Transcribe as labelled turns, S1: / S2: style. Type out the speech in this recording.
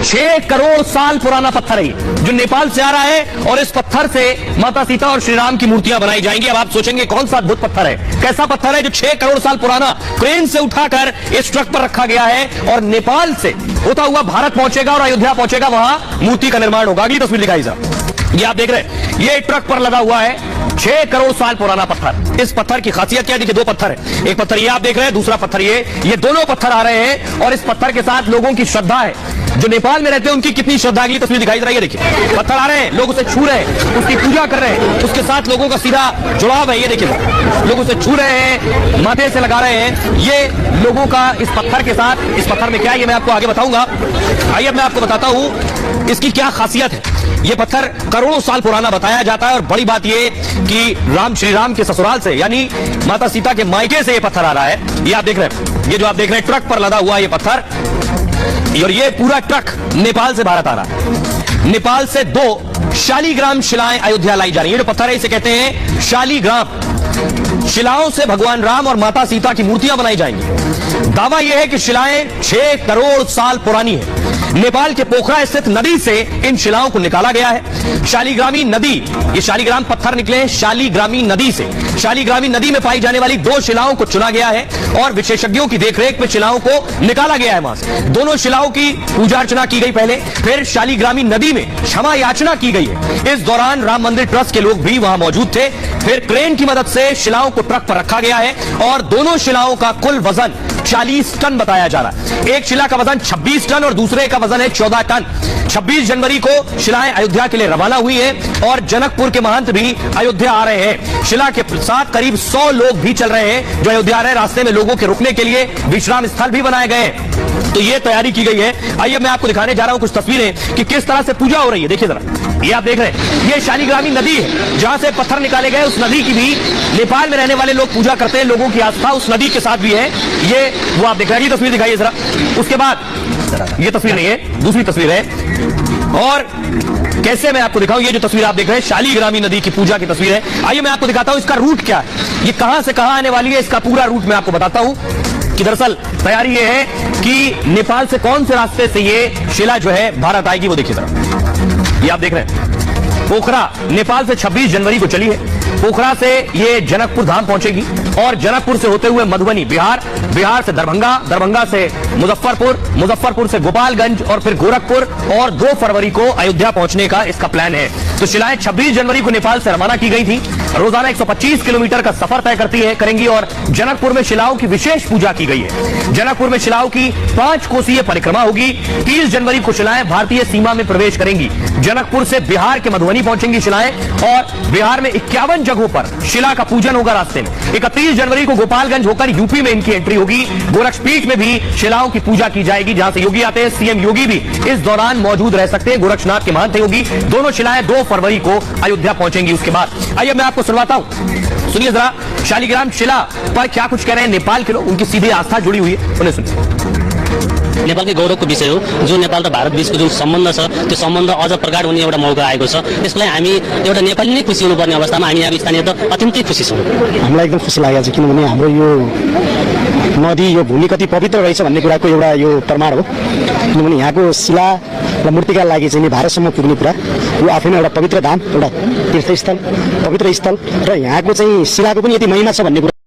S1: 6 करोड़ साल पुराना पत्थर है जो नेपाल से आ रहा है और इस पत्थर से माता सीता और श्री राम की मूर्तियां बनाई जाएंगी। अब आप सोचेंगे कौन सा अद्भुत पत्थर है, कैसा पत्थर है जो 6 करोड़ साल पुराना क्रेन से उठाकर इस ट्रक पर रखा गया है और नेपाल से होता हुआ भारत पहुंचेगा और अयोध्या पहुंचेगा, वहां मूर्ति का निर्माण होगा। अगली तस्वीर दिखाई साहब, ये आप देख रहे हैं, ये ट्रक पर लगा हुआ है 6 करोड़ साल पुराना पत्थर। इस पत्थर की खासियत क्या है? देखिए, 2 पत्थर है, एक पत्थर ये आप देख रहे हैं, दूसरा पत्थर ये दोनों पत्थर आ रहे हैं और इस पत्थर के साथ लोगों की श्रद्धा है। जो नेपाल में रहते हैं उनकी कितनी श्रद्धा, अगली तस्वीर दिखाई दे रही है। देखिए, पत्थर आ रहे हैं, लोग उसे छू रहे हैं, उसकी पूजा कर रहे हैं, उसके साथ लोगों का सीधा जुड़ाव है। ये देखिए, लोग उसे छू रहे हैं, माथे से लगा रहे हैं। ये लोगों का इस पत्थर के साथ, इस पत्थर में क्या है ये मैं आपको आगे बताऊंगा। आइए मैं आपको बताता हूं इसकी क्या खासियत है। ये पत्थर करोड़ों साल पुराना बताया जाता है और बड़ी बात ये कि श्री राम के ससुराल से यानी माता सीता के मायके से ये पत्थर आ रहा है। ये आप देख रहे हैं, ये जो आप देख रहे हैं ट्रक पर लदा हुआ ये पत्थर, और ये पूरा ट्रक नेपाल से भारत आ रहा है। नेपाल से 2 शालीग्राम शिलाएं अयोध्या लाई जा रही है। जो पत्थर है इसे कहते हैं शालीग्राम। शिलाओं से भगवान राम और माता सीता की मूर्तियां बनाई जाएंगी। दावा यह है कि शिलाएं 6 करोड़ साल पुरानी है। नेपाल के पोखरा स्थित नदी से इन शिलाओं को निकाला गया है। शालीग्रामी नदी, ये शालीग्राम पत्थर निकले हैं शालीग्रामी नदी से। शालीग्रामी नदी में पाई जाने वाली 2 शिलाओं को चुना गया है और विशेषज्ञों की देखरेख में शिलाओं को निकाला गया है वहां से। दोनों शिलाओं की पूजा अर्चना की गई पहले, फिर शालीग्रामी नदी में क्षमा याचना की गई है। इस दौरान राम मंदिर ट्रस्ट के लोग भी वहां मौजूद थे। फिर क्रेन की मदद से शिलाओं को ट्रक पर रखा गया है और दोनों शिलाओं का कुल वजन 40 टन बताया जा रहा है। एक शिला का वजन 26 टन और दूसरे का वजन है 14 टन। 26 जनवरी को शिलाएं अयोध्या के लिए रवाना हुई हैं और जनकपुर के महंत भी अयोध्या आ रहे हैं। शिला के साथ करीब 100 लोग भी चल रहे हैं जो अयोध्या आ रहे हैं। रास्ते में लोगों के रुकने के लिए विश्राम स्थल भी बनाए गए हैं। तो ये तैयारी की गई है। आइए मैं आपको दिखाने जा रहा हूं कुछ तस्वीरें कि किस तरह से पूजा हो रही है। देखिए जरा, ये आप देख रहे हैं, ये शालीग्रामी नदी है जहां से पत्थर निकाले गए। उस नदी की भी नेपाल में रहने वाले लोग पूजा करते हैं। लोगों की आस्था उस नदी के साथ भी है। ये वो आप देख रहे हैं, ये तस्वीर दिखाइए जरा। उसके बाद ये तस्वीर नहीं है, दूसरी तस्वीर है। और कैसे मैं आपको दिखाऊं, ये जो तस्वीर आप देख रहे हैं शालीग्रामी नदी की पूजा की तस्वीर है। आइए मैं आपको दिखाता हूं इसका रूट क्या है, ये कहां से कहां आने वाली है, इसका पूरा रूट मैं आपको बताता हूं कि दरअसल तैयारी ये है कि नेपाल से कौन से रास्ते से ये शिला जो है भारत आएगी। वो देखिए जरा, ये आप देख रहे हैं, पोखरा नेपाल से 26 जनवरी को चली है। पोखरा से ये जनकपुर धाम पहुंचेगी और जनकपुर से होते हुए मधुबनी बिहार, बिहार से दरभंगा, दरभंगा से मुजफ्फरपुर, मुजफ्फरपुर से गोपालगंज और फिर गोरखपुर और 2 फरवरी को अयोध्या पहुंचने का इसका प्लान है। तो शिलाएं 26 जनवरी को नेपाल से रवाना की गई थी। रोजाना 125 किलोमीटर का सफर तय करेंगी और जनकपुर में शिलाओं की विशेष पूजा की गई है। जनकपुर में शिलाओं की 5 कोसीय परिक्रमा होगी। 30 जनवरी को शिलाएं भारतीय सीमा में प्रवेश करेंगी। जनकपुर से बिहार के मधुबनी पहुंचेंगी शिलाएं और बिहार में 51 जगहों पर शिला का पूजन होगा रास्ते में। 31 जनवरी को गोपालगंज होकर यूपी में इनकी एंट्री होगी। गोरक्षपीठ में भी शिलाओं की पूजा की जाएगी जहां से योगी आते हैं। सीएम योगी भी इस दौरान मौजूद रह सकते हैं। गोरक्षनाथ के महंत योगी। दोनों शिलाएं 2 फरवरी को अयोध्या पहुंचेंगी। उसके बाद आइए मैं आपको सुनवाता हूं, सुनिए जरा शालीग्राम शिला पर क्या कुछ कह रहे हैं नेपाल के लोग, उनकी सीधी आस्था जुड़ी हुई है, उन्हें सुनिए।
S2: नेपालकै गौरवको विषय हो। जो नेपाल र भारत बीचको जुन सम्बन्ध छ त्यो सम्बन्ध अझ प्रगाढ हुने एउटा मौका आएको छ। त्यसलाई हामी एउटा नेपाली नै खुसी हुनुपर्ने अवस्थामा हामी यहाँ स्थानीय त अत्यन्तै खुसी छौँ। हामीलाई एकदम खुसी लागेको छ किनभने हाम्रो यो नदी, यो भूमि कति पवित्र रहेछ भन्ने कुराको एउटा यो प्रमाण हो। किनभने यहाँको शिला र मूर्तिका लागि चाहिँ भारतसम्म पुग्ने कुरा यो आफैमा एउटा पवित्र धाम, एउटा तीर्थस्थल, पवित्र स्थल र यहाँको चाहिँ शिलाको पनि यति महिमा छ भन्ने कुरा